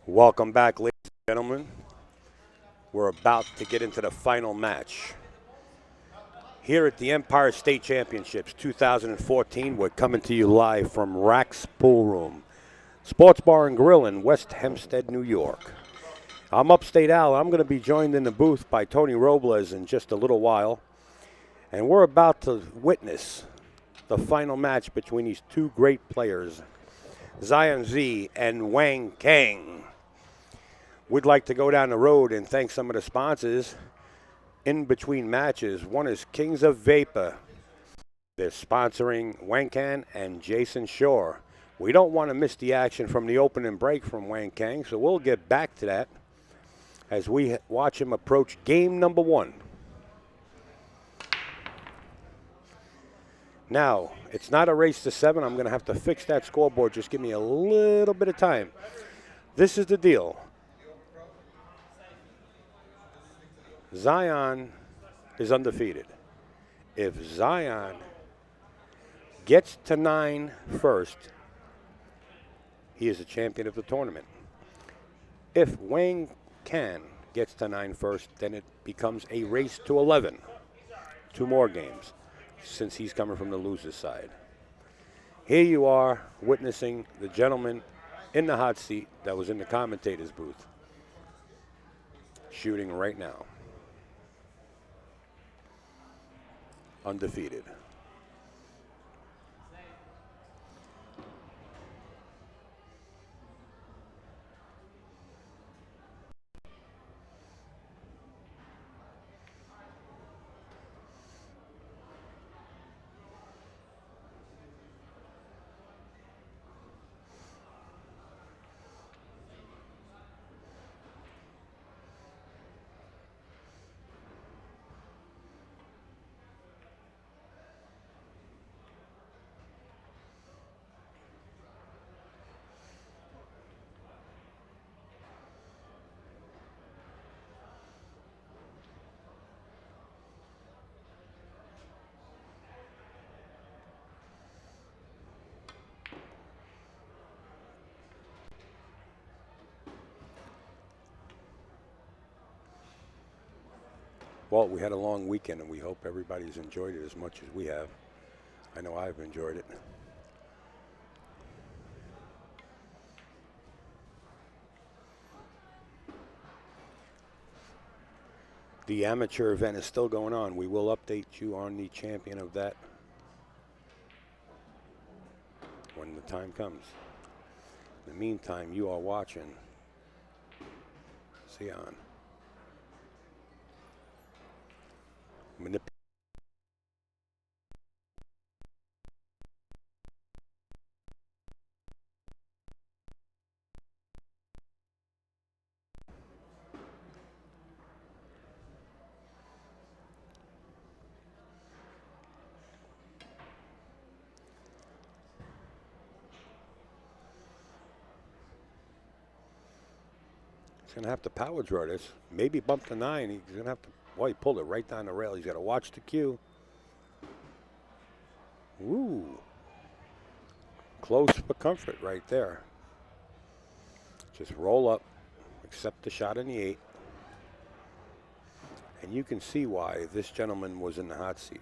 Welcome back, ladies and gentlemen. We're about to get into the final match. Here at the Empire State Championships 2014, we're coming to you live from Raxx Pool Room, Sports Bar and Grill in West Hempstead, New York. I'm Upstate Al. I'm going to be joined in the booth by Tony Robles in just a little while. And we're about to witness the final match between these two great players, Zion Z and Wang Can. We'd like to go down the road and thank some of the sponsors in between matches. One is Kings of Vapor. They're sponsoring Wang Can and Jason Shore. We don't want to miss the action from the opening break from Wang Can, so we'll get back to that as we watch him approach game number one. Now, it's not a race to 7. I'm going to have to fix that scoreboard. Just give me a little bit of time. This is the deal. Zion is undefeated. If Zion gets to 9 first, he is the champion of the tournament. If Wang Can gets to 9 first, then it becomes a race to 11. 2 more games, since he's coming from the loser's side. Here you are witnessing the gentleman in the hot seat that was in the commentator's booth, shooting right now. Undefeated. Well, we had a long weekend, and we hope everybody's enjoyed it as much as we have. I know I've enjoyed it. The amateur event is still going on. We will update you on the champion of that when the time comes. In the meantime, you are watching Zion. He's going to have to power draw this. Maybe bump to 9. He's going to have to, well, he pulled it right down the rail. He's got to watch the cue. Ooh. Close for comfort right there. Just roll up, accept the shot in the 8. And you can see why this gentleman was in the hot seat.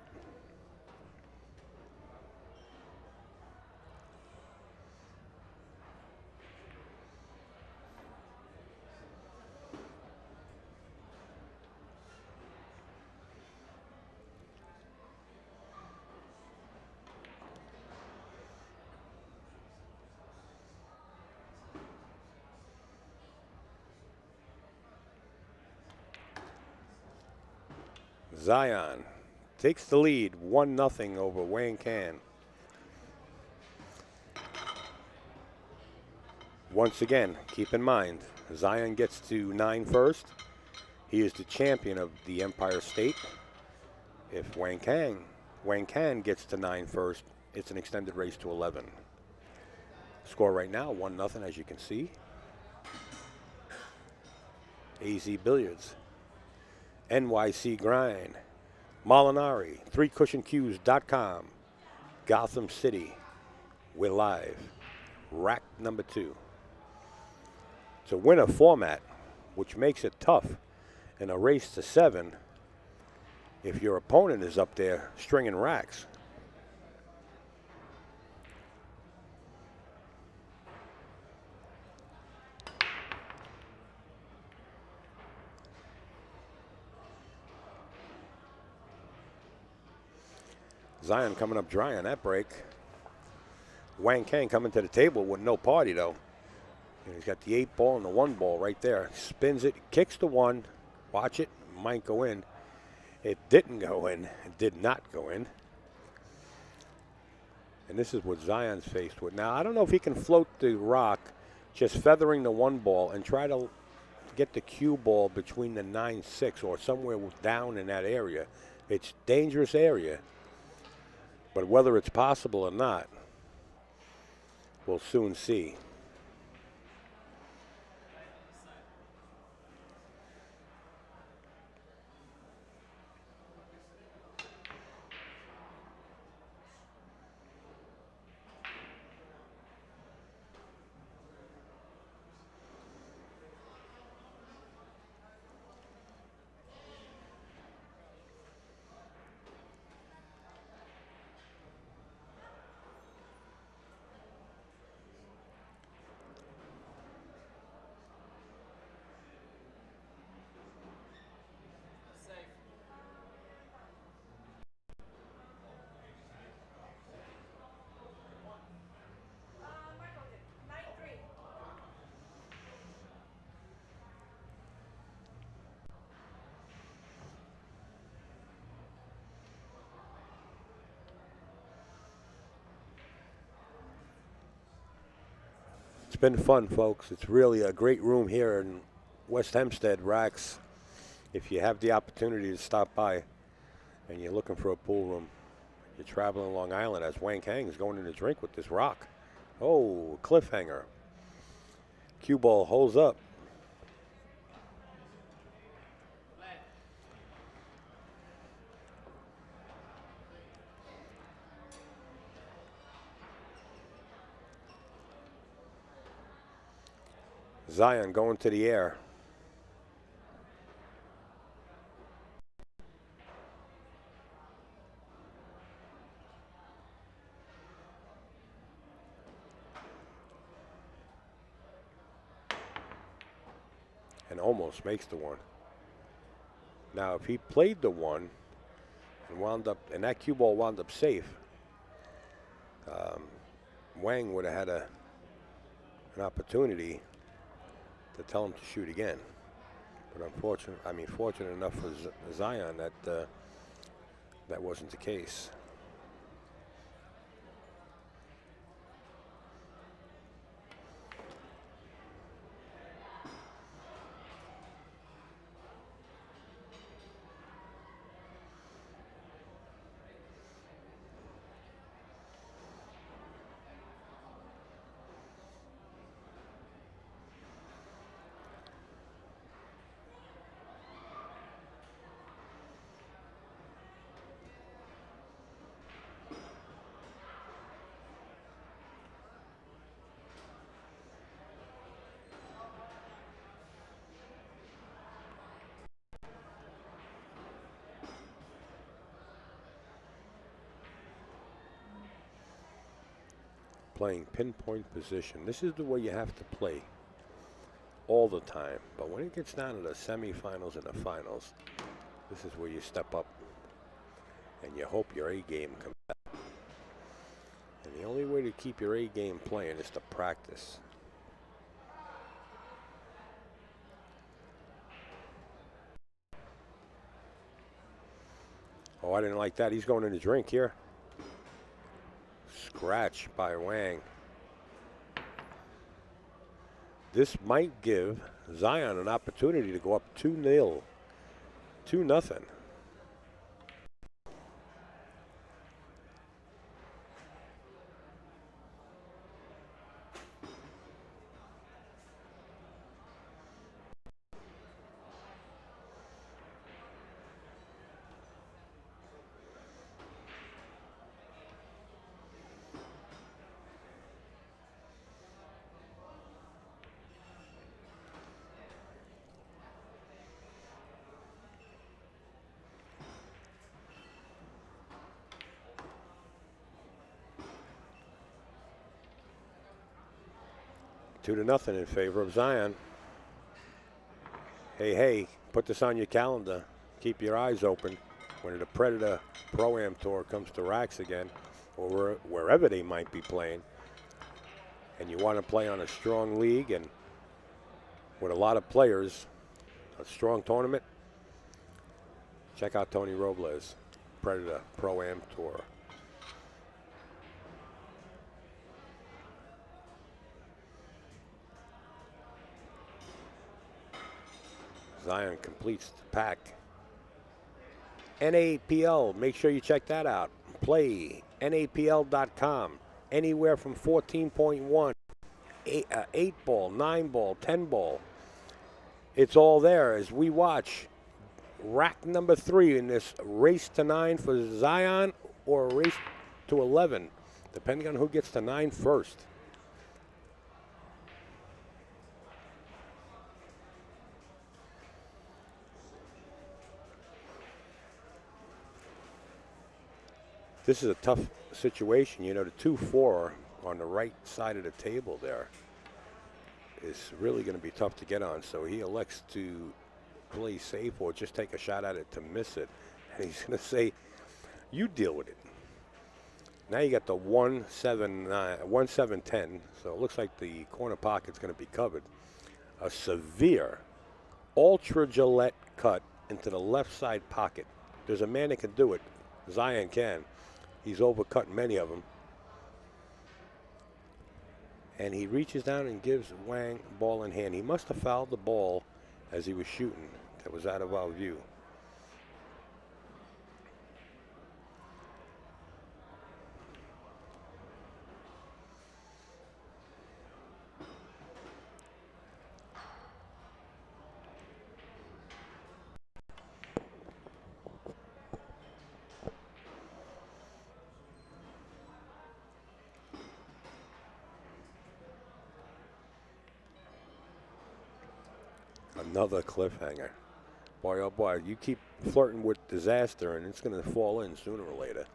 Zion takes the lead 1-0 over Wang Can. Once again, keep in mind, Zion gets to 9 first. He is the champion of the Empire State. If Wang Can gets to 9 first, it's an extended race to 11. Score right now, 1-0, as you can see. AZ Billiards. NYC Grind, Molinari, 3cushioncues.com, Gotham City, we're live. Rack number 2. to win a format, which makes it tough in a race to 7 if your opponent is up there stringing Raxx. Zion coming up dry on that break. Wang Can coming to the table with no party, though. And he's got the 8 ball and the 1 ball right there. Spins it, kicks the 1. Watch it, might go in. It didn't go in. It did not go in. And this is what Zion's faced with. Now, I don't know if he can float the rock, just feathering the 1 ball and try to get the cue ball between the 9-6 or somewhere down in that area. It's dangerous area. But whether it's possible or not, we'll soon see. It's been fun, folks. It's really a great room here in West Hempstead, Raxx. If you have the opportunity to stop by and you're looking for a pool room, you're traveling Long Island as Wang Can is going in to drink with this rock. Oh, cliffhanger. Cue ball holds up. Zion going to the air. And almost makes the 1. Now, if he played the 1 and wound up, and that cue ball wound up safe, Wang would have had an opportunity to tell him to shoot again. But fortunate enough for Zion that that wasn't the case. Playing pinpoint position. This is the way you have to play all the time. But when it gets down to the semifinals and the finals, this is where you step up and you hope your A game comes out. And the only way to keep your A game playing is to practice. Oh, I didn't like that. He's going in to drink here. Scratch by Wang. This might give Zion an opportunity to go up 2-0. 2-0. 2-0 in favor of Zion. Hey, hey, put this on your calendar. Keep your eyes open when the Predator Pro-Am Tour comes to Raxx again, or wherever they might be playing, and you want to play on a strong league and with a lot of players, a strong tournament, check out Tony Robles, Predator Pro-Am Tour. Zion completes the pack. NAPL, make sure you check that out. Play NAPL.com. Anywhere from 14.1, 8 ball, 9 ball, 10 ball. It's all there as we watch rack number 3 in this race to 9 for Zion, or a race to 11, depending on who gets to 9 first. This is a tough situation. You know, the 2-4 on the right side of the table there is really going to be tough to get on. So he elects to play safe or just take a shot at it to miss it. And he's going to say, you deal with it. Now you got the 1-7-10. So it looks like the corner pocket's going to be covered. A severe ultra Gillette cut into the left side pocket. There's a man that can do it. Zion can. He's overcut many of them. And he reaches down and gives Wang ball in hand. He must have fouled the ball as he was shooting. That was out of our view. Another cliffhanger. Boy, oh boy, you keep flirting with disaster and it's going to fall in sooner or later.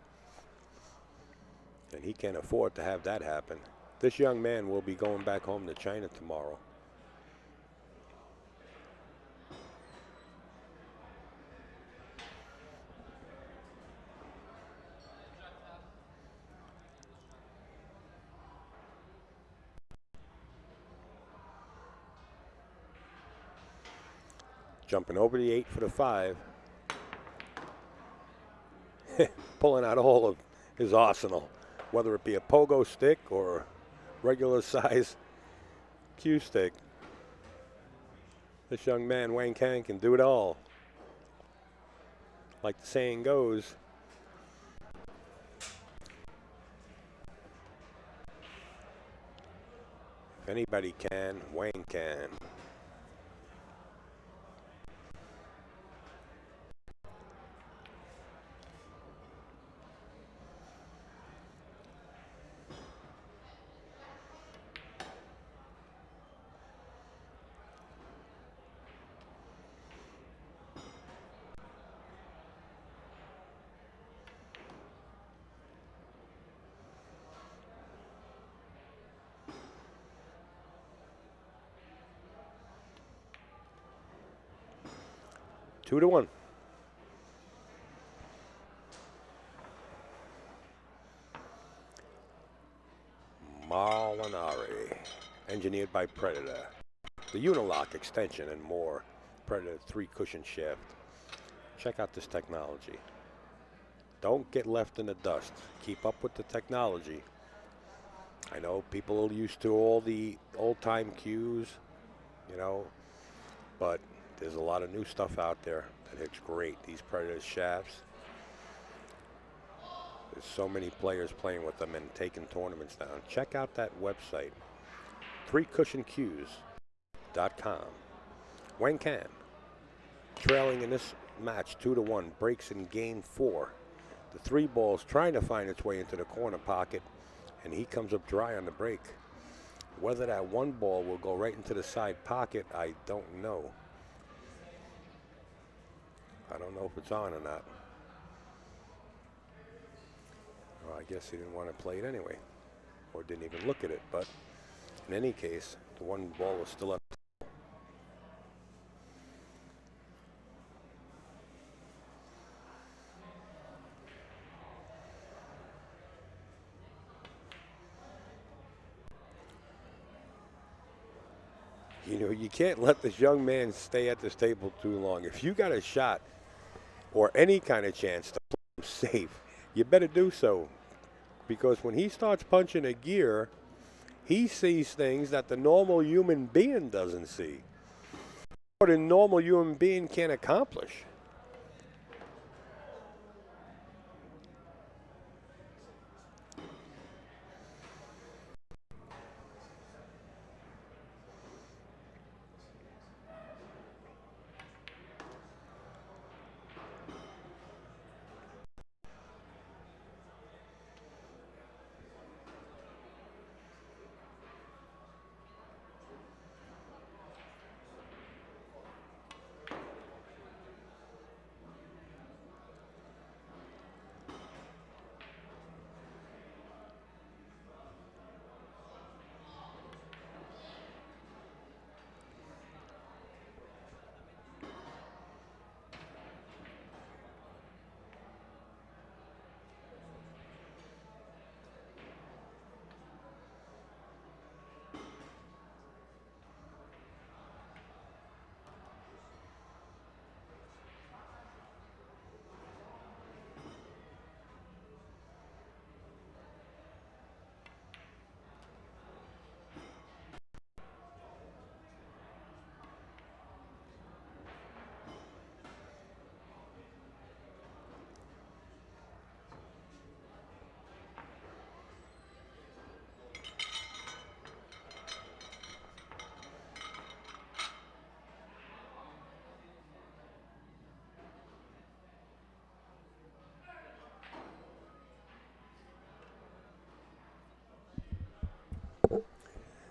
And he can't afford to have that happen. This young man will be going back home to China tomorrow. Jumping over the 8 for the 5. Pulling out all of his arsenal, whether it be a pogo stick or regular size cue stick. This young man, Wang Can do it all. Like the saying goes. If anybody can, Wang can. Two to 1. Molinari, engineered by Predator. The Unilock extension and more. Predator 3 cushion shaft. Check out this technology. Don't get left in the dust. Keep up with the technology. I know people are used to all the old-time cues, you know, but there's a lot of new stuff out there that looks great. These Predator shafts. There's so many players playing with them and taking tournaments down. Check out that website, 3cushioncues.com. Wang Can, trailing in this match 2-1, breaks in game 4. The 3 ball's trying to find its way into the corner pocket, and he comes up dry on the break. Whether that 1 ball will go right into the side pocket, I don't know. I don't know if it's on or not. Well, I guess he didn't want to play it anyway, or didn't even look at it, but in any case, The one ball was still up. You know, you can't let this young man stay at this table too long. If you got a shot or any kind of chance to play him safe, you better do so. Because when he starts punching a gear, he sees things that the normal human being doesn't see. What a normal human being can't accomplish.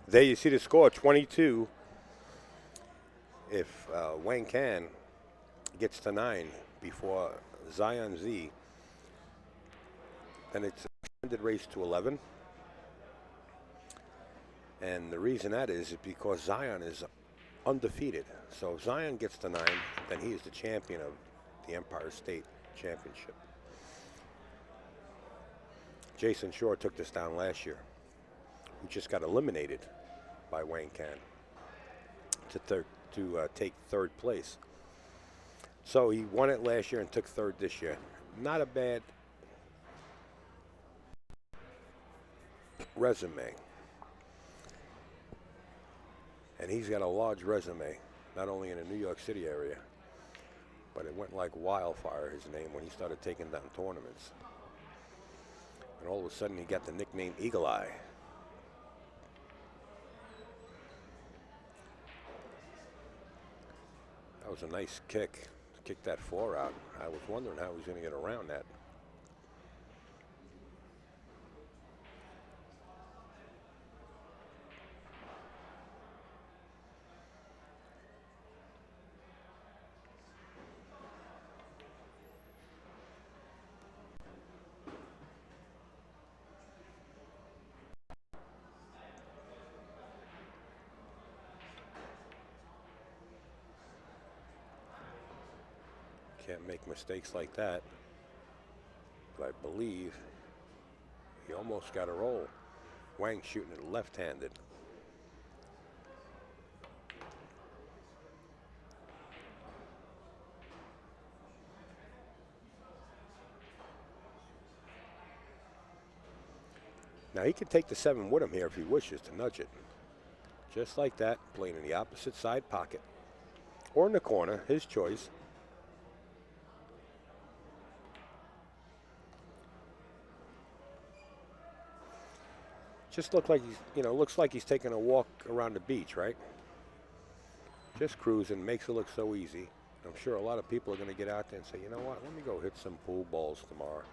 There you see the score, 22. If Wang Can gets to 9 before Zion Z, then it's extended race to 11. And the reason that is because Zion is undefeated. So if Zion gets to 9, then he is the champion of the Empire State Championship. Jason Shore took this down last year. He just got eliminated by Wang Can to take third place. So he won it last year and took third this year. Not a bad resume. And he's got a large resume, not only in the New York City area, but it went like wildfire, his name, when he started taking down tournaments. And all of a sudden he got the nickname Eagle Eye. That was a nice kick to kick that 4 out. I was wondering how he was going to get around that. Can't make mistakes like that. But I believe he almost got a roll. Wang shooting it left-handed. Now he can take the 7 with him here if he wishes to nudge it. Just like that, playing in the opposite side pocket. Or in the corner, his choice. Just looks like he's taking a walk around the beach, right? Just cruising, makes it look so easy. I'm sure a lot of people are going to get out there and say, you know what, let me go hit some pool balls tomorrow.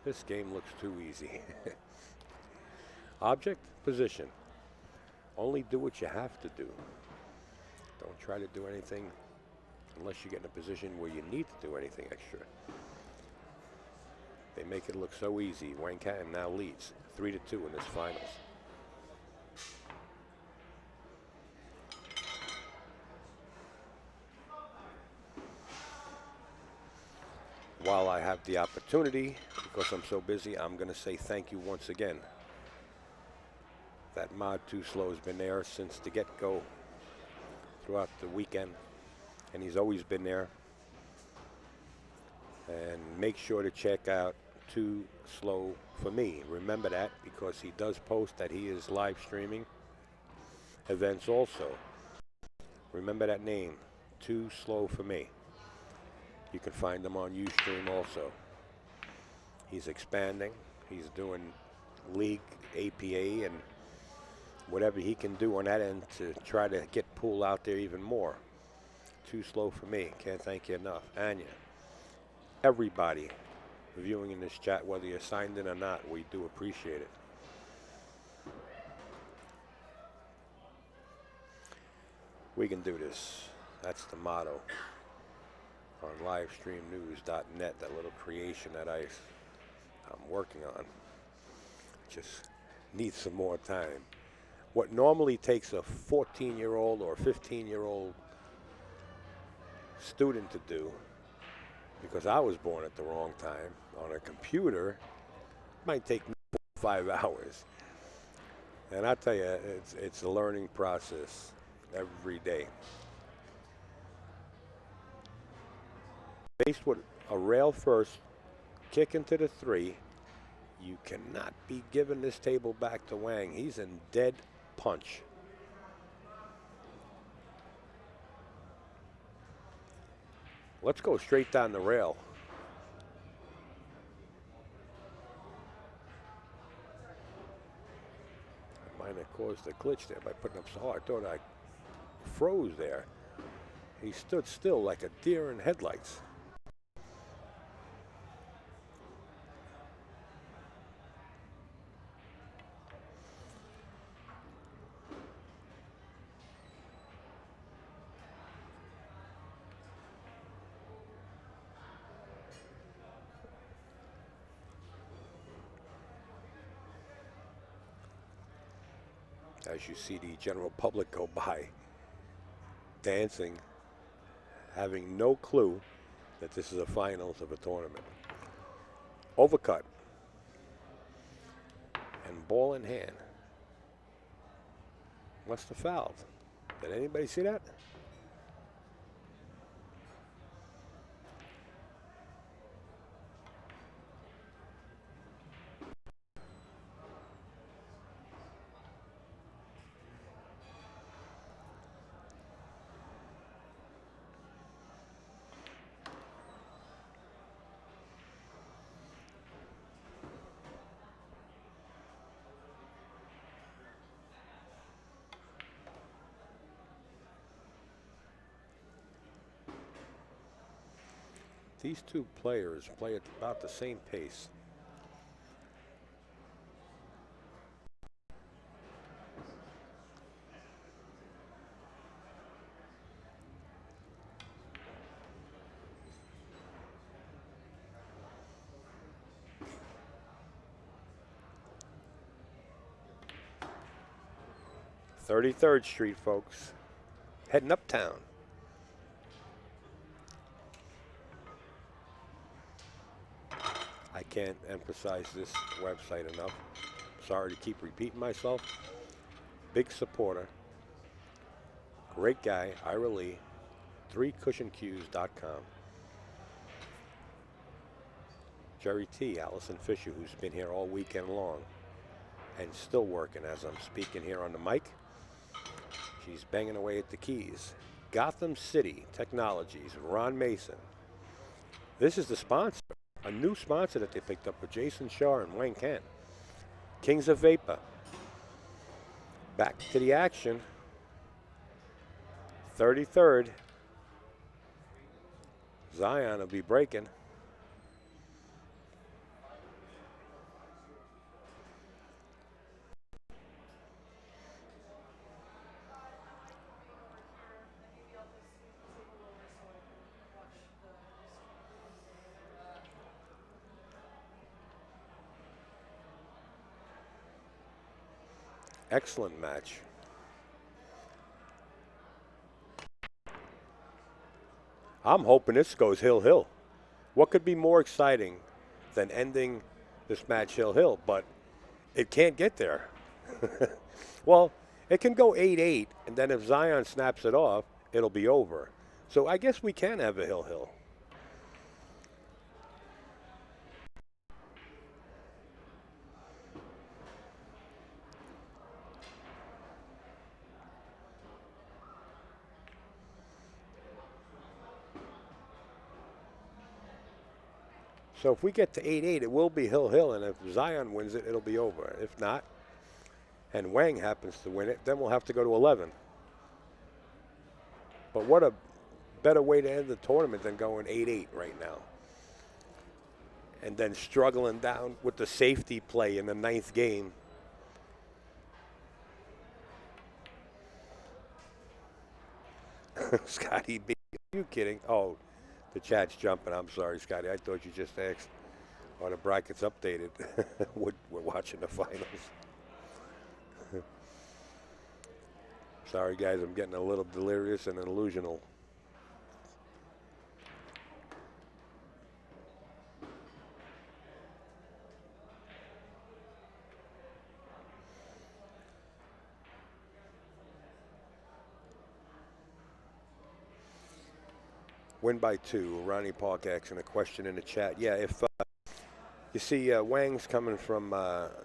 This game looks too easy. Object, position. Only do what you have to do. Don't try to do anything unless you get in a position where you need to do anything extra. They make it look so easy. Wang Can now leads 3-2 in this finals. while I have the opportunity, because I'm so busy, I'm going to say thank you once again. That Mod 2 Slow has been there since the get-go throughout the weekend, and he's always been there. And make sure to check out Too Slow for Me. Remember that, because he does post that he is live streaming events also. Remember that name, Too Slow for Me. You can find him on Ustream also. He's expanding. He's doing league, APA, and whatever he can do on that end to try to get pool out there even more. Too Slow for Me. Can't thank you enough. Anya. Everybody viewing in this chat, whether you're signed in or not, we do appreciate it. We can do this. That's the motto on livestreamnews.net, that little creation that I'm working on. Just needs some more time. What normally takes a 14-year-old or 15-year-old student to do, because I was born at the wrong time, on a computer, might take me 4 or 5 hours. And I tell you, it's a learning process every day. Faced with a rail first, kick into the 3, you cannot be giving this table back to Wang. He's in dead punch. Let's go straight down the rail. Might have caused a glitch there by putting up so hard. I thought I froze there. He stood still like a deer in headlights. As you see the general public go by, dancing, having no clue that this is a finals of a tournament. Overcut. And ball in hand. Must have fouled. Did anybody see that? These two players play at about the same pace. "33rd Street, folks. Heading uptown." I can't emphasize this website enough. Sorry to keep repeating myself. Big supporter. Great guy, Ira Lee. 3cushioncues.com. Jerry T, Allison Fisher, who's been here all weekend long and still working as I'm speaking here on the mic. She's banging away at the keys. Gotham City Technologies, Ron Mason. This is the sponsor, a new sponsor that they picked up with Jason Shaw and Wang Can. Kings of Vapor. Back to the action. 33rd. Zion will be breaking. Excellent match. I'm hoping this goes hill-hill. What could be more exciting than ending this match hill-hill? But it can't get there. Well, it can go 8-8, and then if Zion snaps it off, it'll be over. So I guess we can have a hill-hill. So if we get to 8-8, it will be hill-hill, and if Zion wins it, it'll be over. If not, and Wang happens to win it, then we'll have to go to 11. But what a better way to end the tournament than going 8-8 right now. And then struggling down with the safety play in the 9th game. Scotty B, are you kidding? Oh, the chat's jumping. I'm sorry, Scotty. I thought you just asked, are the brackets updated? We're watching the finals. Sorry, guys. I'm getting a little delirious and illusional. Win by 2. Ronnie Park asking a question in the chat. Yeah, if you see Wang's coming from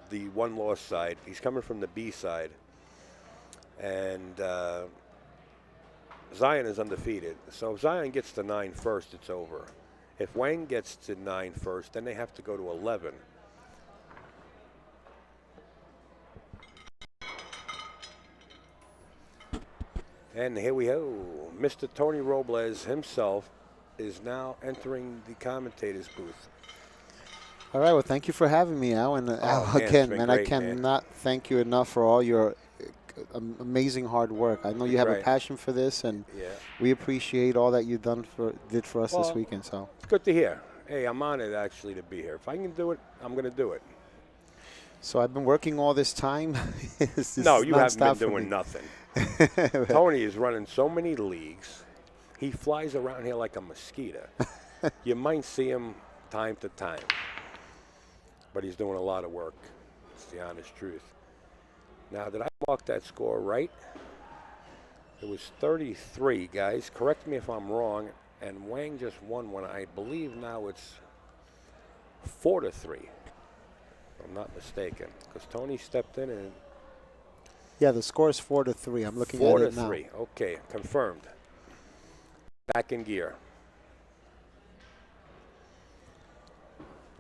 the one-loss side. He's coming from the B side. And Zion is undefeated. So if Zion gets to 9 first, it's over. If Wang gets to 9 first, then they have to go to 11. And here we go. Mr. Tony Robles himself is now entering the commentator's booth. All right. Well, thank you for having me, Al. And Al, again, man, I cannot thank you enough for all your amazing hard work. I know you have a passion for this, and we appreciate all that you've did for us this weekend. So it's good to hear. Hey, I'm honored actually to be here. If I can do it, I'm going to do it. So I've been working all this time. No, you haven't been doing nothing. Tony is running so many leagues. He flies around here like a mosquito. You might see him time to time, but he's doing a lot of work. It's the honest truth. Now, did I mark that score right? It was 33, guys. Correct me if I'm wrong. And Wang just won one. I believe now it's 4-3. If I'm not mistaken, because Tony stepped in and. Yeah, the score is 4-3. I'm looking at it now. 4-3. Okay, confirmed. Back in gear.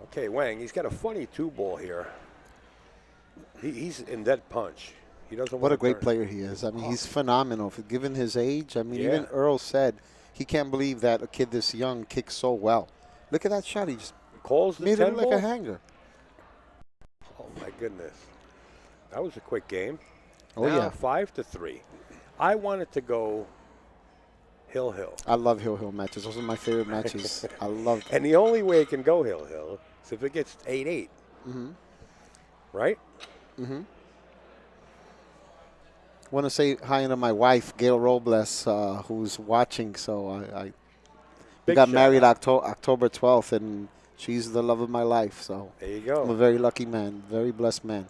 Okay, Wang, he's got a funny 2-ball here. He's in dead punch. He doesn't. What a great player he is. I mean, he's phenomenal. Given his age, I mean, even Earl said he can't believe that a kid this young kicks so well. Look at that shot. He just calls the made it like a hanger. Oh, my goodness. That was a quick game. Oh, now, yeah. 5-3. I wanted to go hill-hill. I love hill-hill matches. Those are my favorite matches. I love them. And the only way it can go hill-hill is if it gets 8-8. Mm-hmm. Right? Mm-hmm. I want to say hi to my wife, Gail Robles, who's watching. So we got married October 12th, and she's the love of my life. So there you go. I'm a very lucky man, very blessed man.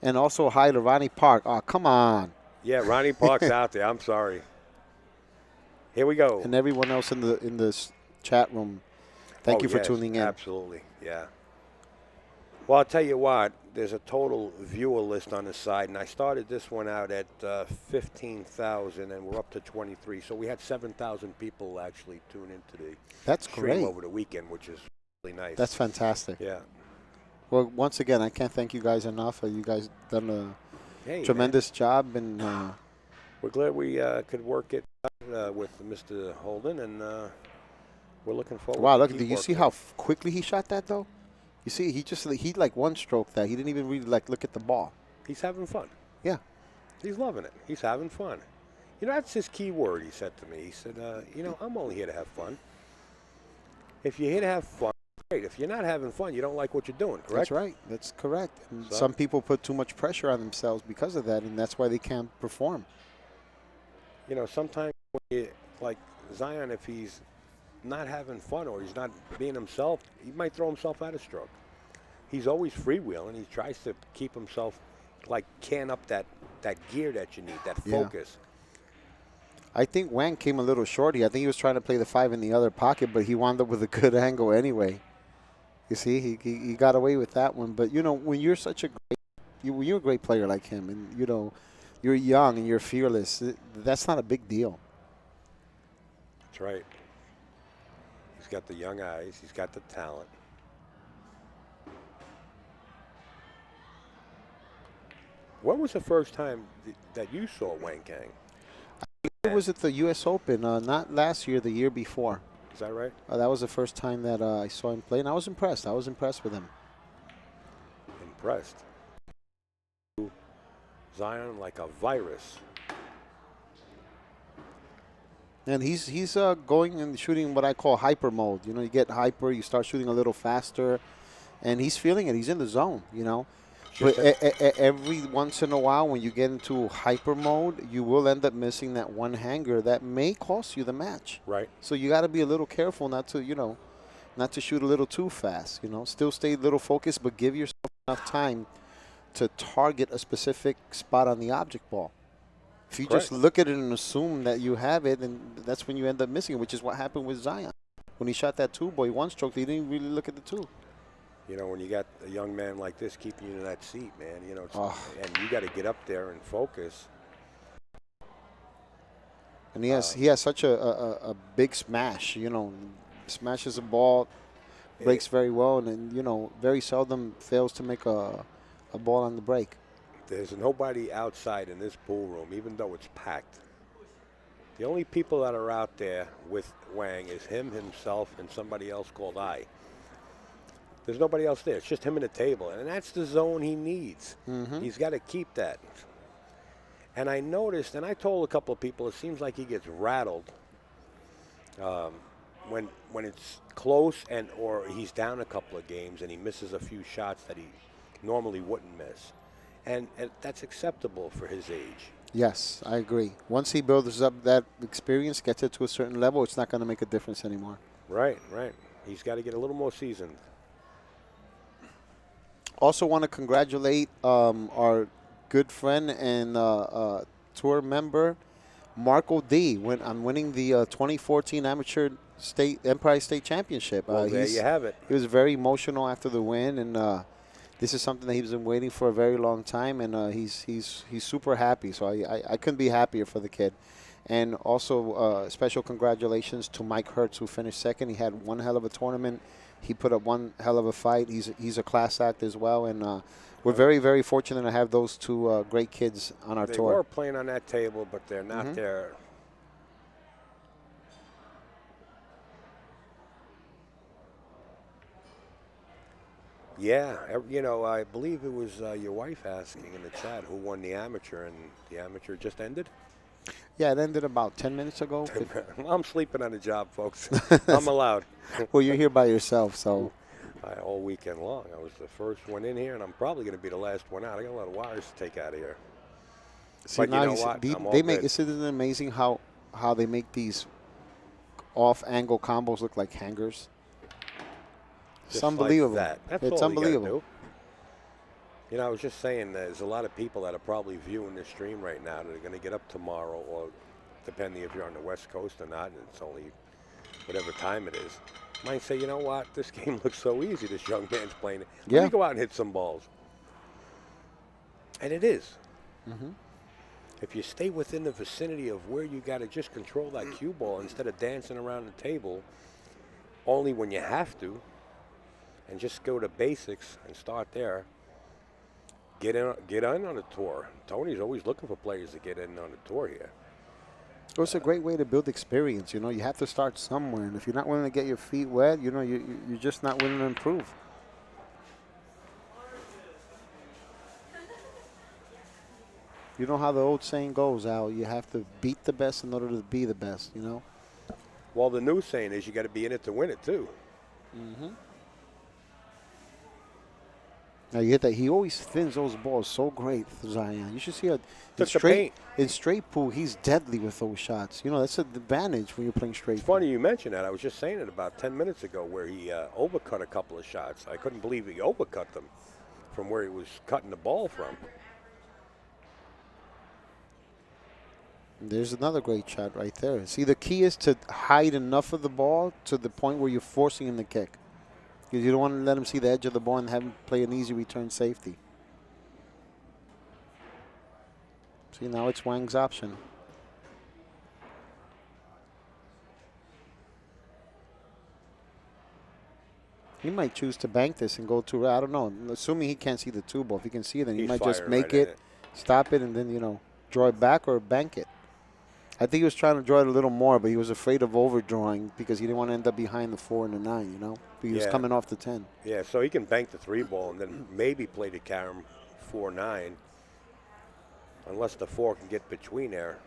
And also hi to Ronnie Park. Oh, come on. Yeah, Ronnie Park's out there. I'm sorry. Here we go. And everyone else in this chat room, thank you for tuning in. Absolutely, yeah. Well, I'll tell you what. There's a total viewer list on the side, and I started this one out at 15,000, and we're up to 23. So we had 7,000 people actually tune into the stream over the weekend, which is really nice. That's fantastic. Yeah. Well, once again, I can't thank you guys enough. You guys done a tremendous job, and we're glad we could work it with Mr. Holden, and we're looking forward. Wow, look! Do you see how quickly he shot that though? You see, he like one stroke that. He didn't even really look at the ball. He's having fun. Yeah. He's loving it. He's having fun. You know, that's his key word, he said to me. He said, I'm only here to have fun. If you're here to have fun, great. If you're not having fun, you don't like what you're doing, correct? That's right. That's correct. And some people put too much pressure on themselves because of that, and that's why they can't perform. You know, sometimes, like Zion, if he's not having fun or he's not being himself, he might throw himself out of stroke. He's always freewheeling. He tries to keep himself, like, can up that gear that you need, that focus. I think Wang came a little shorty. I think he was trying to play the 5 in the other pocket, but he wound up with a good angle anyway. You see, he got away with that one. But, you know, when you're such a great, you're a great player like him, and, you know, you're young and you're fearless, that's not a big deal. That's right. He's got the young eyes. He's got the talent. When was the first time that you saw Wang Can? It was at the U.S. Open, not last year, the year before. Is that right? That was the first time that I saw him play, and I was impressed. I was impressed with him. Impressed. Zion like a virus. And he's going and shooting what I call hyper mode. You know, you get hyper, you start shooting a little faster, and he's feeling it. He's in the zone, you know. But every once in a while, when you get into hyper mode, you will end up missing that one hanger that may cost you the match. Right. So you got to be a little careful not to, you know, not to shoot a little too fast. You know, still stay a little focused, but give yourself enough time to target a specific spot on the object ball. If you just look at it and assume that you have it, and that's when you end up missing it, which is what happened with Zion. When he shot that 2-boy one stroke, he didn't really look at the 2. You know, when you got a young man like this keeping you in that seat, man, you know, and you got to get up there and focus. And he has such a big smash, you know, smashes a ball, breaks very well, and then, you know, very seldom fails to make a ball on the break. There's nobody outside in this pool room, even though it's packed. The only people that are out there with Wang is him, himself, and somebody else called I. There's nobody else there. It's just him and the table, and that's the zone he needs. He's got to keep that. And I noticed, and I told a couple of people, it seems like he gets rattled when it's close and or he's down a couple of games and he misses a few shots that he normally wouldn't miss. And that's acceptable for his age. Yes, I agree. Once he builds up that experience, gets it to a certain level, it's not going to make a difference anymore. Right, right. He's got to get a little more seasoned. Also want to congratulate our good friend and tour member, Marco D. I'm winning the 2014 Amateur Empire State Championship. Well, there you have it. He was very emotional after the win, and this is something that he's been waiting for a very long time, and he's super happy. So I couldn't be happier for the kid. And also special congratulations to Mike Hertz, who finished second. He had one hell of a tournament. He put up one hell of a fight. He's a class act as well, and we're very, very fortunate to have those two great kids on our tour. They were playing on that table, but they're not there. Yeah, you know, I believe it was your wife asking in the chat who won the amateur, and the amateur just ended? Yeah, it ended about 10 minutes ago. I'm sleeping on the job, folks. I'm allowed. Well, you're here by yourself, so. All weekend long. I was the first one in here, and I'm probably going to be the last one out. I got a lot of wires to take out of here. See, but now you know what? Isn't it amazing how they make these off-angle combos look like hangers? It's unbelievable. Like that. That's it's all unbelievable. You, you know, I was just saying there's a lot of people that are probably viewing this stream right now that are going to get up tomorrow, or depending if you're on the West Coast or not, and it's only whatever time it is, might say, you know what, this game looks so easy. This young man's playing it. Let me go out and hit some balls. And it is. If you stay within the vicinity of where you got to just control that cue ball instead of dancing around the table only when you have to, and just go to basics and start there, get in on the tour. Tony's always looking for players to get in on the tour here. Well, it's a great way to build experience. You know, you have to start somewhere, and if you're not willing to get your feet wet, you know, you're just not willing to improve. You know how the old saying goes, Al, you have to beat the best in order to be the best, you know? Well, the new saying is you got to be in it to win it, too. Now you hit that. He always thins those balls so great, Zion. You should see in straight pool, he's deadly with those shots. You know, that's an advantage when you're playing straight pool. It's funny you mentioned that. I was just saying it about 10 minutes ago where he overcut a couple of shots. I couldn't believe he overcut them from where he was cutting the ball from. There's another great shot right there. See, the key is to hide enough of the ball to the point where you're forcing him to kick. Because you don't want to let him see the edge of the ball and have him play an easy return safety. See, now it's Wang's option. He might choose to bank this and go to, I don't know, assuming he can't see the two ball. If he can see it, then he might just make it, stop it, and then, you know, draw it back or bank it. I think he was trying to draw it a little more, but he was afraid of overdrawing because he didn't want to end up behind the 4 and the 9, you know? He was coming off the 10. Yeah, so he can bank the 3 ball and then maybe play the carom 4-9, unless the 4 can get between there.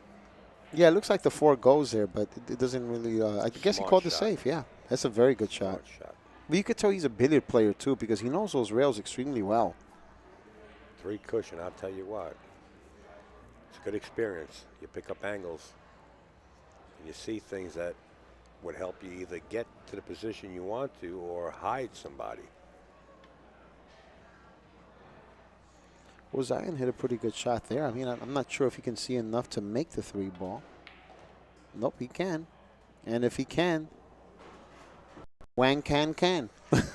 Yeah, it looks like the 4 goes there, but it doesn't really. I guess he called the safe. Yeah, that's a very good shot. But you could tell he's a billiard player too because he knows those rails extremely well. 3 cushion, I'll tell you what. It's a good experience. You pick up angles. And you see things that would help you either get to the position you want to or hide somebody. Well, Zion hit a pretty good shot there. I mean, I'm not sure if he can see enough to make the 3 ball. Nope, he can. And if he can, Wang Can.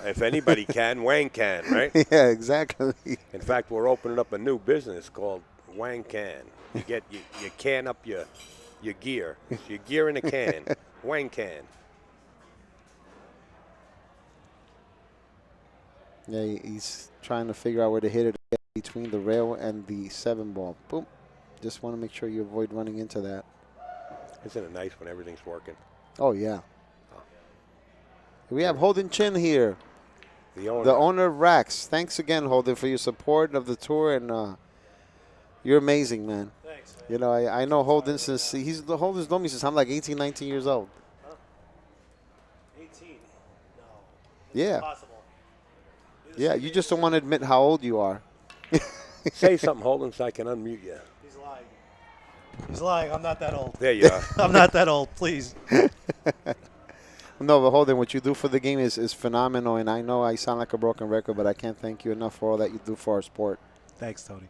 If anybody can, Wang can, right? Yeah, exactly. In fact, we're opening up a new business called Wang Can. You can up your gear. Your gear in a can. Wang Can. Yeah, he's trying to figure out where to hit it between the rail and the 7 ball. Boom. Just want to make sure you avoid running into that. Isn't it nice when everything's working? Oh, yeah. Oh. We have Holden Chin here. The owner of Raxx. Thanks again, Holden, for your support of the tour, and you're amazing, man. Thanks, man. You know, I know Holden since Holden's known me since I'm like 18, 19 years old. Huh? 18? No. Yeah. Impossible. Yeah, you just don't want to admit how old you are. Say something, Holden, so I can unmute you. He's lying. He's lying. I'm not that old. There you are. I'm not that old, please. No, but Holden, what you do for the game is phenomenal, and I know I sound like a broken record, but I can't thank you enough for all that you do for our sport. Thanks, Tony.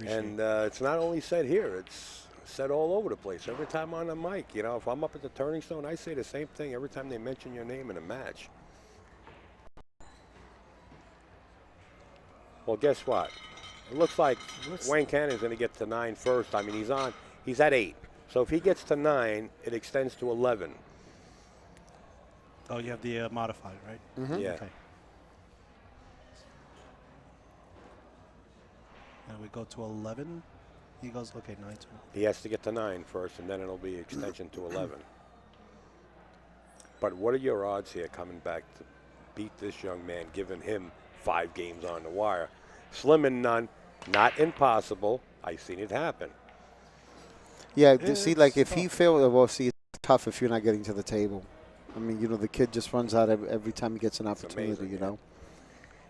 And it's not only said here, it's said all over the place. Every time on the mic, you know, if I'm up at the Turning Stone, I say the same thing every time they mention your name in a match. Well, guess what? It looks like Wang Can is going to get to 9 first. I mean, he's at 8. So if he gets to 9, it extends to 11. Oh, you have the modified, right? Mm-hmm. Yeah. Okay. And we go to 11. He goes, okay, 9. He has to get to 9 first, and then it'll be extension to 11. But what are your odds here coming back to beat this young man, giving him 5 games on the wire? Slim and none, not impossible. I've seen it happen. Yeah, see, like if he failed, well, see, it's tough if you're not getting to the table. I mean, you know, the kid just runs out every time he gets an opportunity, amazing, you know.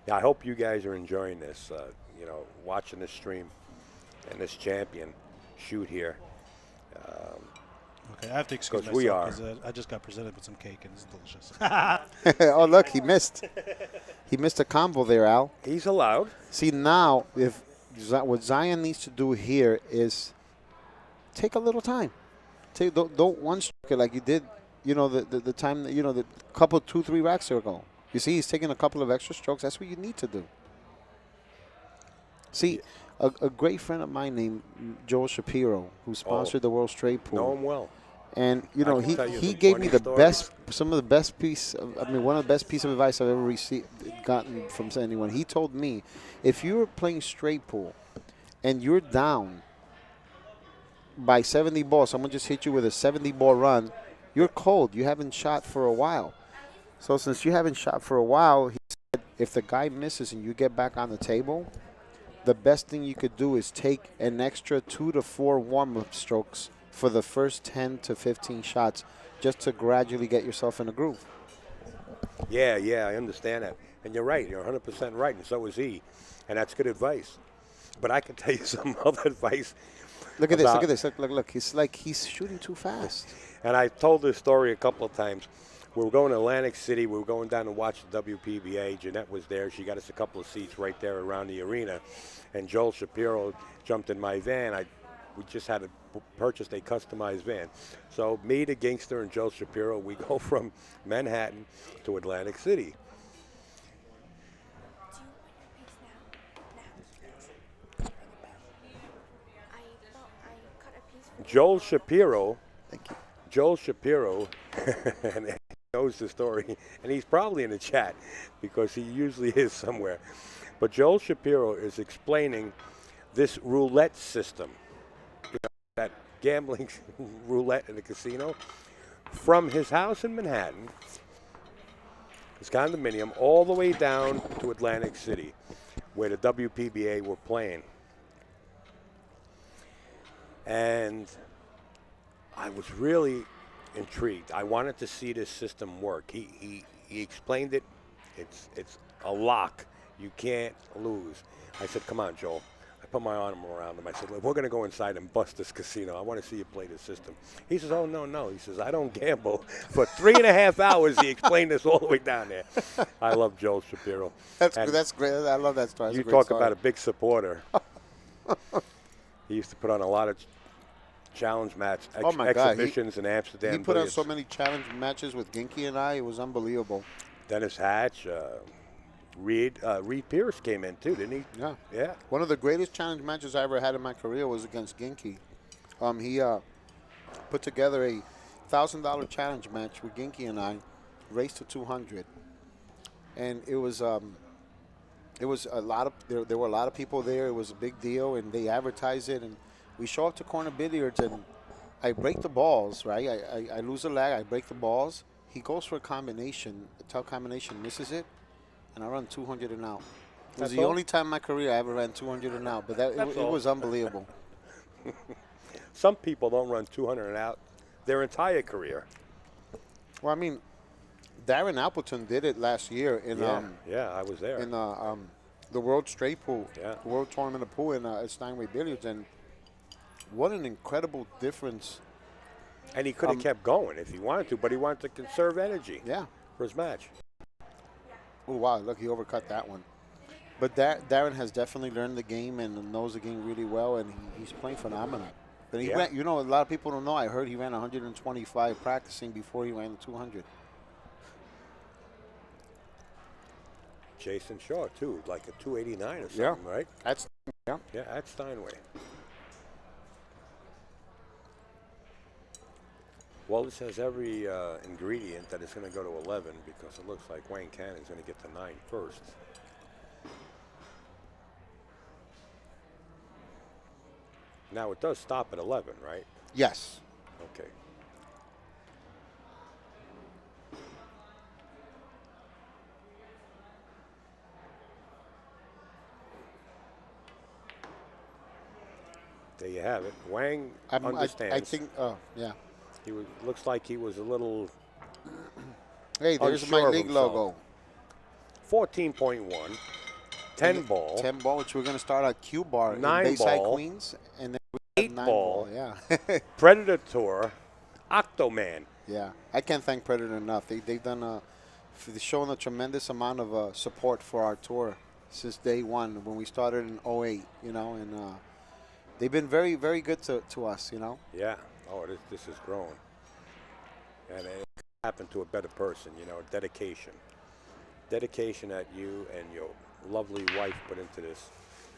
Yeah, I hope you guys are enjoying this, you know, watching this stream and this champion shoot here. Okay, I have to excuse myself because I just got presented with some cake and it's delicious. Oh, look, he missed. He missed a combo there, Al. He's allowed. See, now, what Zion needs to do here is take a little time. Don't one-stroke it like you did, you know, the time, you know, the couple, 2-3 racks ago. You see, he's taking a couple of extra strokes. That's what you need to do. See, a great friend of mine named Joel Shapiro, who sponsored the World Straight Pool. Know him well. And, you know, he gave me the best, some of the best piece, one of the best piece of advice I've ever gotten from anyone. He told me, if you're playing straight pool and you're down by 70 balls, someone just hit you with a 70-ball run, you're cold. You haven't shot for a while. So since you haven't shot for a while, he said, if the guy misses and you get back on the table, the best thing you could do is take an extra 2 to 4 warm-up strokes for the first 10 to 15 shots just to gradually get yourself in a groove. Yeah, I understand that. And you're right. You're 100% right, and so is he. And that's good advice. But I can tell you some other advice. Look at this. Look at this. Look. It's like he's shooting too fast. And I told this story a couple of times. We were going to Atlantic City. We were going down to watch the WPBA. Jeanette was there. She got us a couple of seats right there around the arena. And Joel Shapiro jumped in my van. We just had to purchase a customized van. So me, the gangster, and Joel Shapiro, we go from Manhattan to Atlantic City. Joel Shapiro. Thank you. Joel Shapiro, and he knows the story, and he's probably in the chat because he usually is somewhere. But Joel Shapiro is explaining this roulette system, that gambling roulette in a casino, from his house in Manhattan, his condominium, all the way down to Atlantic City, where the WPBA were playing. And I was really intrigued. I wanted to see this system work. He explained it. It's a lock. You can't lose. I said, come on, Joel. I put my arm around him. I said, look, we're going to go inside and bust this casino. I want to see you play the system. He says, oh, no. He says, I don't gamble. For 3.5 hours, he explained this all the way down there. I love Joel Shapiro. That's great. I love that story. You talk about a big supporter. He used to put on a lot of challenge match exhibitions in Amsterdam. He put on so many challenge matches with Ginky and I. It was unbelievable. Dennis Hatch, Reed Pierce came in too, didn't he? Yeah. One of the greatest challenge matches I ever had in my career was against Ginky. He put together a $1,000 challenge match with Ginky and I, raced to 200, and it was a lot of there were a lot of people there. It was a big deal, and they advertised it. And we show up to Corner Billiards, and I break the balls, right? I lose a leg, I break the balls. He goes for a combination, a tough combination, misses it, and I run 200 and out. It was the only time in my career I ever ran 200 and out, but it was unbelievable. Some people don't run 200 and out their entire career. Well, I mean, Darren Appleton did it last year in I was there in the World Straight Pool, the World Tournament of Pool at Steinway Billiards, and what an incredible difference. And he could have kept going if he wanted to, but he wanted to conserve energy for his match. Oh, wow, look, he overcut that one. But Darren has definitely learned the game and knows the game really well, and he's playing phenomenal. But he ran, a lot of people don't know, I heard he ran 125 practicing before he ran the 200. Jason Shaw, too, like a 289 or something, right? At Steinway. Well, this has every ingredient that is going to go to 11 because it looks like Wang Can is going to get to 9 first. Now, it does stop at 11, right? Yes. Okay. There you have it. Wang understands. I think, He looks like he was a little. Hey, there's my league logo. 14.1, 10 ball. 10 ball, which we're going to start at Q Bar 9 in Bayside, ball, Queens, and then 8 9 ball. Yeah. Predator Tour, Octoman. Yeah, I can't thank Predator enough. They've done shown a tremendous amount of support for our tour since day one when we started in 08, and they've been very, very good to us, Yeah. Oh, this has grown. And it happened to a better person, dedication. Dedication that you and your lovely wife put into this,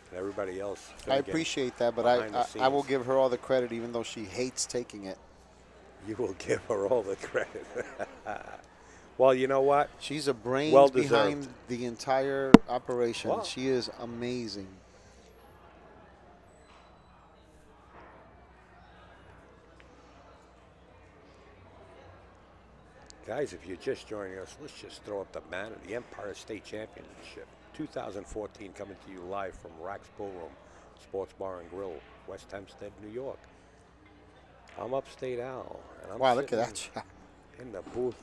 and everybody else. I appreciate that, but I will give her all the credit, even though she hates taking it. You will give her all the credit. Well, you know what? She's a brain behind the entire operation. Wow. She is amazing. Guys, if you're just joining us, let's just throw up the banner. The Empire State Championship 2014 coming to you live from Raxx Ballroom, Sports Bar and Grill, West Hempstead, New York. I'm Upstate Al. And I'm look at that shot. In the booth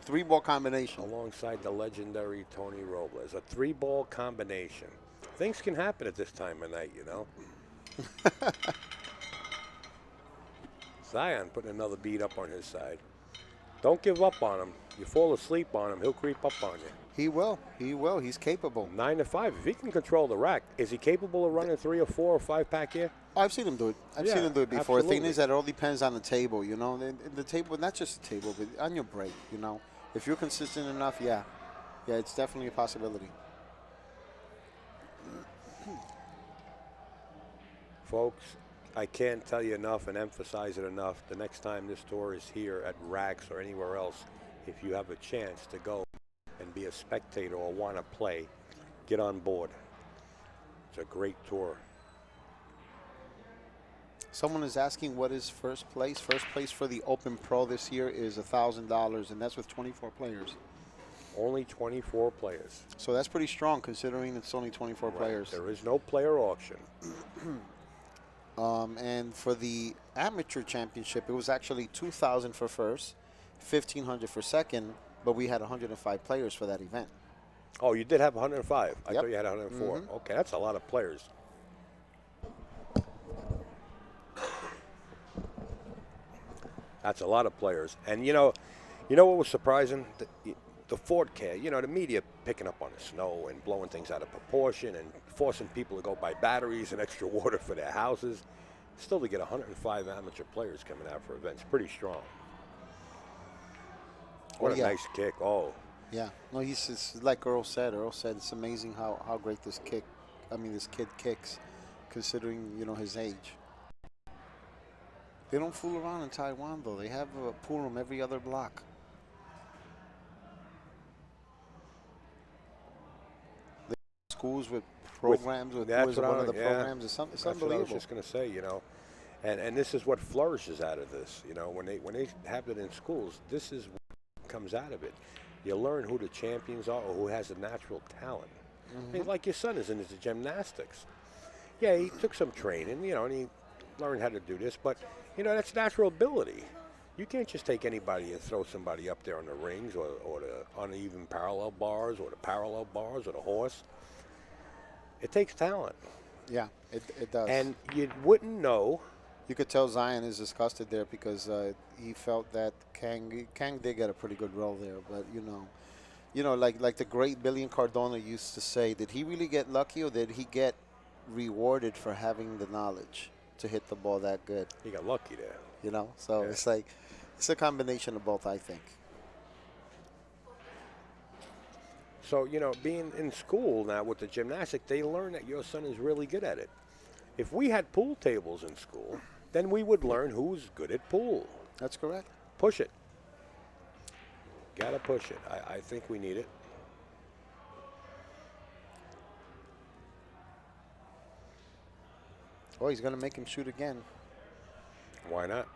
3-ball combination. Alongside the legendary Tony Robles. A 3-ball combination. Things can happen at this time of night, you know. Zion putting another beat up on his side. Don't give up on him. You fall asleep on him, he'll creep up on you. He will. He will. He's capable. 9-5. If he can control the rack, is he capable of running 3 or 4 or 5-pack here? Oh, I've seen him do it. I've seen him do it before. Absolutely. The thing is that it all depends on the table, you know. The table, not just the table, but on your break, you know. If you're consistent enough, yeah, it's definitely a possibility. Folks, I can't tell you enough and emphasize it enough. The next time this tour is here at Raxx or anywhere else, if you have a chance to go and be a spectator or want to play, get on board. It's a great tour. Someone is asking what is first place. First place for the Open Pro this year is $1,000, and that's with 24 players. Only 24 players. So that's pretty strong considering it's only 24 players. There is no player auction. And for the amateur championship, it was actually $2,000 for first, $1,500 for second, but we had 105 players for that event. Oh, you did have 105. I Yep. thought you had 104. Okay, that's a lot of players. That's a lot of players. And you know what was surprising? The forecast, you know, the media picking up on the snow and blowing things out of proportion and forcing people to go buy batteries and extra water for their houses. Still to get 105 amateur players coming out for events, pretty strong. What a nice kick. Oh. Yeah. No, it's like Earl said. Earl said it's amazing how great this kid kicks, considering, you know, his age. They don't fool around in Taiwan, though. They have a pool room every other block. They have schools with programs, with one of the programs. It's unbelievable. That's what I was just going to say, you know. And this is what flourishes out of this, you know. When they have it in schools, this is what comes out of it. You learn who the champions are or who has a natural talent. I mean, like your son is into gymnastics. Yeah, he took some training, you know, and he learned how to do this, but you know, that's natural ability. You can't just take anybody and throw somebody up there on the rings or the uneven parallel bars or the parallel bars or the horse. It takes talent. Yeah, it does. And you wouldn't know. You could tell Zion is disgusted there because he felt that Kang did get a pretty good roll there, but you know, like the great Billy Cardona used to say, did he really get lucky or did he get rewarded for having the knowledge to hit the ball that good? He got lucky there. You know, so it's like, it's a combination of both, I think. So, you know, being in school now with the gymnastics, they learn that your son is really good at it. If we had pool tables in school, then we would learn who's good at pool. That's correct. Push it. Gotta push it. I think we need it. Oh, he's going to make him shoot again. Why not?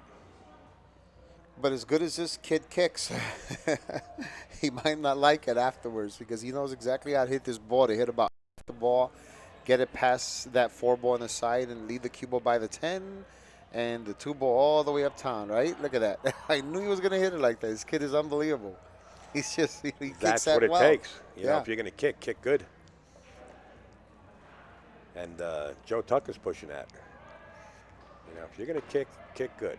But as good as this kid kicks, he might not like it afterwards because he knows exactly how to hit this ball. To hit about the ball, get it past that 4-ball on the side and lead the cue ball by the 10 and the 2-ball all the way uptown, right? Look at that. I knew he was going to hit it like that. This kid is unbelievable. He's just, he kicks That's that what it well. takes. You know, if you're going to kick good. And Joe Tucker's pushing that. You know, if you're going to kick good.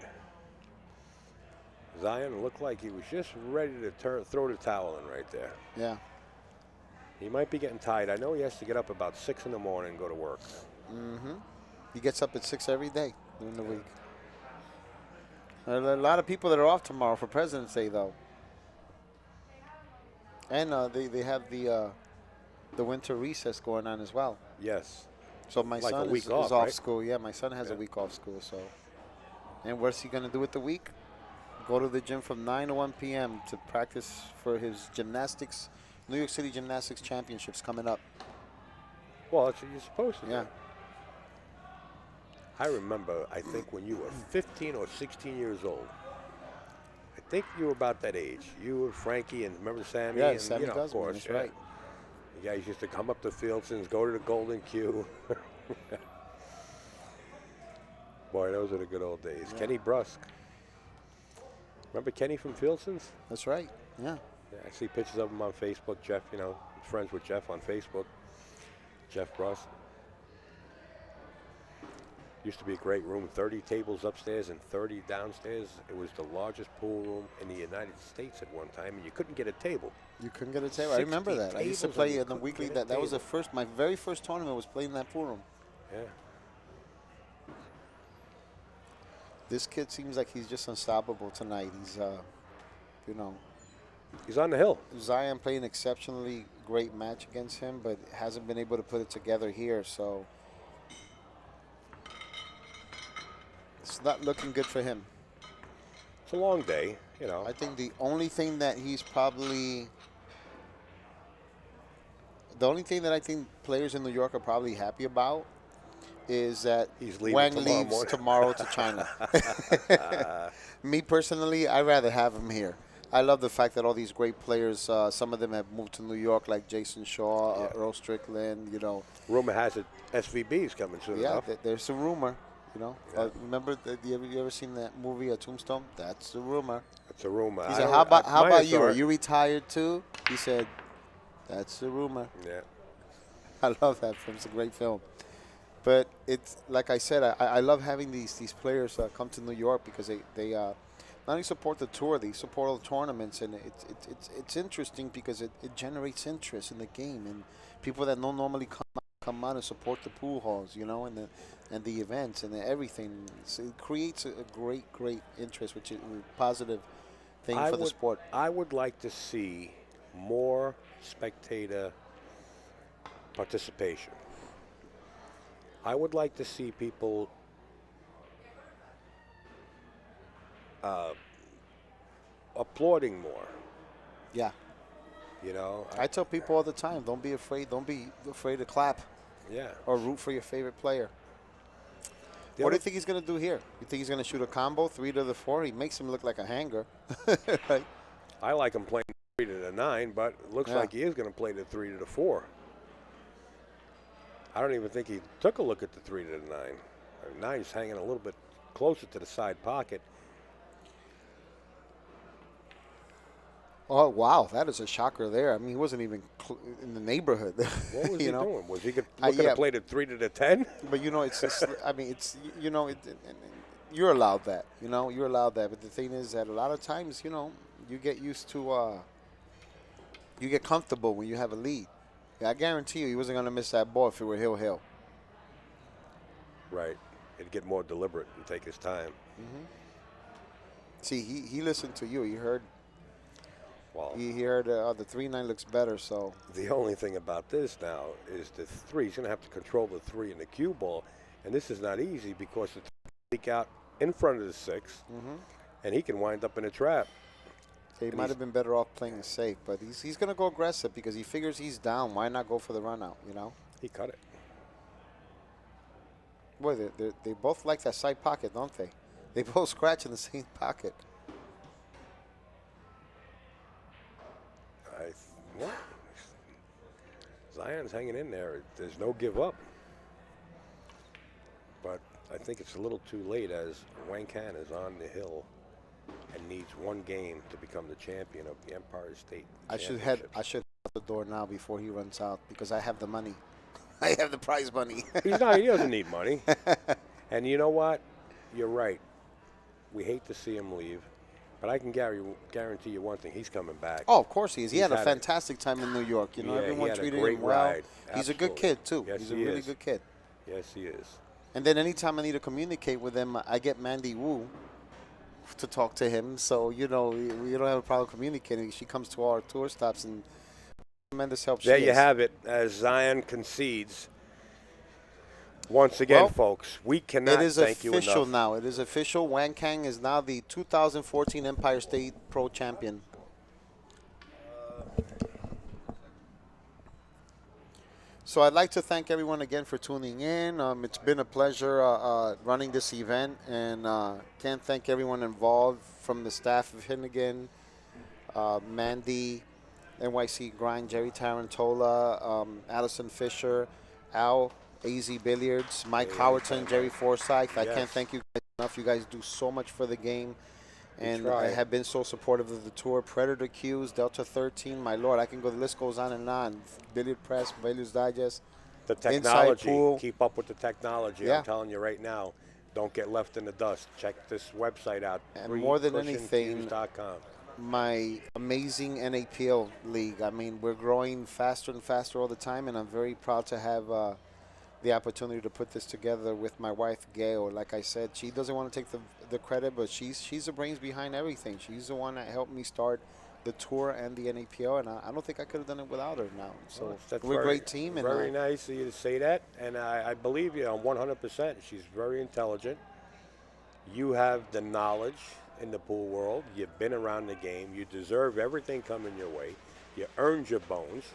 Zion looked like he was just ready to throw the towel in right there. Yeah. He might be getting tired. I know he has to get up about 6 in the morning and go to work. He gets up at 6 every day during the week. There are a lot of people that are off tomorrow for President's Day, though. And they have the winter recess going on as well. Yes. So my like son is off, off right? school. Yeah, my son has a week off school. So, and what's he going to do with the week? Go to the gym from 9 to 1 p.m. to practice for his gymnastics, New York City Gymnastics Championships coming up. Well, that's what you're supposed to do. Yeah. I remember, I think when you were 15 or 16 years old, I think you were about that age. You and Frankie and remember Sammy? Yeah, and, Sammy of Guzman, course, that's right. You guys used to come up to Fieldson's, go to the Golden Q. Boy, those were the good old days. Yeah. Kenny Brusk. Remember Kenny from Fieldson's? That's right, yeah. Yeah, I see pictures of him on Facebook. Jeff, you know, friends with Jeff on Facebook. Jeff Bruss. Used to be a great room, 30 tables upstairs and 30 downstairs. It was the largest pool room in the United States at one time, and you couldn't get a table. You couldn't get a table. I remember that. I used to play in the weekly. That was my very first tournament was playing in that pool room. Yeah. This kid seems like he's just unstoppable tonight. He's, you know. He's on the hill. Zion played an exceptionally great match against him, but hasn't been able to put it together here, so it's not looking good for him. It's a long day, you know. I think the only thing that I think players in New York are probably happy about is that Wang leaves tomorrow to China. Me personally, I'd rather have him here. I love the fact that all these great players, some of them have moved to New York, like Jason Shaw, Earl Strickland, you know. Rumor has it SVB's coming soon. Yeah, there's a rumor, you know. Yeah. Remember, you ever seen that movie, Tombstone? That's a rumor. That's a rumor. He said, how about you? Are you retired too? He said, that's a rumor. Yeah. I love that film. It's a great film. But it's, like I said, I love having these players come to New York because they not only support the tour, they support all the tournaments, and it's interesting because it generates interest in the game, and people that don't normally come out and support the pool halls, you know, and the events and everything. So it creates a great interest, which is a positive thing for the sport. I would like to see more spectator participation. I would like to see people applauding more. Yeah. You know, I tell people all the time, don't be afraid to clap. Yeah. Or root for your favorite player. What do you think he's going to do here? You think he's going to shoot a combo, 3 to the 4? He makes him look like a hanger. Right? I like him playing 3 to the 9, but it looks like he is going to play the 3 to the 4. I don't even think he took a look at the 3 to the 9. 9's hanging a little bit closer to the side pocket. Oh, wow. That is a shocker there. I mean, he wasn't even in the neighborhood. What was he doing? Was he looking to play the 3 to the 10? But, you know, it's just, I mean, it's, you know, you're allowed that. You know, you're allowed that. But the thing is that a lot of times, you know, you get used to, you get comfortable when you have a lead. I guarantee you he wasn't going to miss that ball if it were hill. Right. He'd get more deliberate and take his time. Mm-hmm. See, he listened to you. He heard. Well, he heard the 3-9 looks better. So the only thing about this now is the 3. He's going to have to control the 3 in the cue ball, and this is not easy because the 3 leak out in front of the 6, and he can wind up in a trap. He might have been better off playing it safe, but he's going to go aggressive because he figures he's down. Why not go for the run out, you know? He cut it. Boy, they both like that side pocket, don't they? They both scratch in the same pocket. What? Zion's hanging in there. There's no give up. But I think it's a little too late as Wang Can is on the hill and needs one game to become the champion of the Empire State Championship. I should head out the door now before he runs out because I have the money. I have the prize money. He doesn't need money. And you know what? You're right. We hate to see him leave. But I can guarantee you one thing. He's coming back. Oh, of course he is. He had a fantastic time in New York. You know, everyone treated him well. He's a good kid, too. Yes, he's a really good kid. Yes, he is. And then anytime I need to communicate with him, I get Mandy Wu to talk to him. So, you know, we don't have a problem communicating. She comes to all our tour stops and tremendous help. There you have it. As Zion concedes. Once again, folks, we cannot thank you enough. It is official now. It is official. Wang Can is now the 2014 Empire State Pro Champion. So I'd like to thank everyone again for tuning in. It's been a pleasure running this event, and can't thank everyone involved from the staff of Hinnigan, Mandy, NYC Grind, Jerry Tarantola, Allison Fisher, Al, AZ Billiards, Mike Howerton, Jerry Forsyth. I can't thank you guys enough. You guys do so much for the game. And I have been so supportive of the tour. Predator Qs, Delta 13, my lord, I can go, the list goes on and on. Billiard Press, Billiards Digest, the technology. Inside Pool. Keep up with the technology. Yeah. I'm telling you right now, don't get left in the dust. Check this website out, and more than anything, my amazing NAPL league. I mean, we're growing faster and faster all the time, and I'm very proud to have the opportunity to put this together with my wife, Gail. Like I said, she doesn't want to take the credit, but she's the brains behind everything. She's the one that helped me start the tour and the NAPL, and I don't think I could have done it without her now. So we're a great team. And very nice of you to say that, and I believe you 100%. She's very intelligent. You have the knowledge in the pool world. You've been around the game. You deserve everything coming your way. You earned your bones.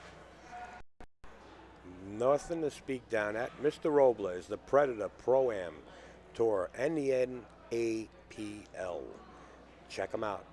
Nothing to speak down at. Mr. Robles, the Predator Pro-Am Tour and the NAPL. Check them out.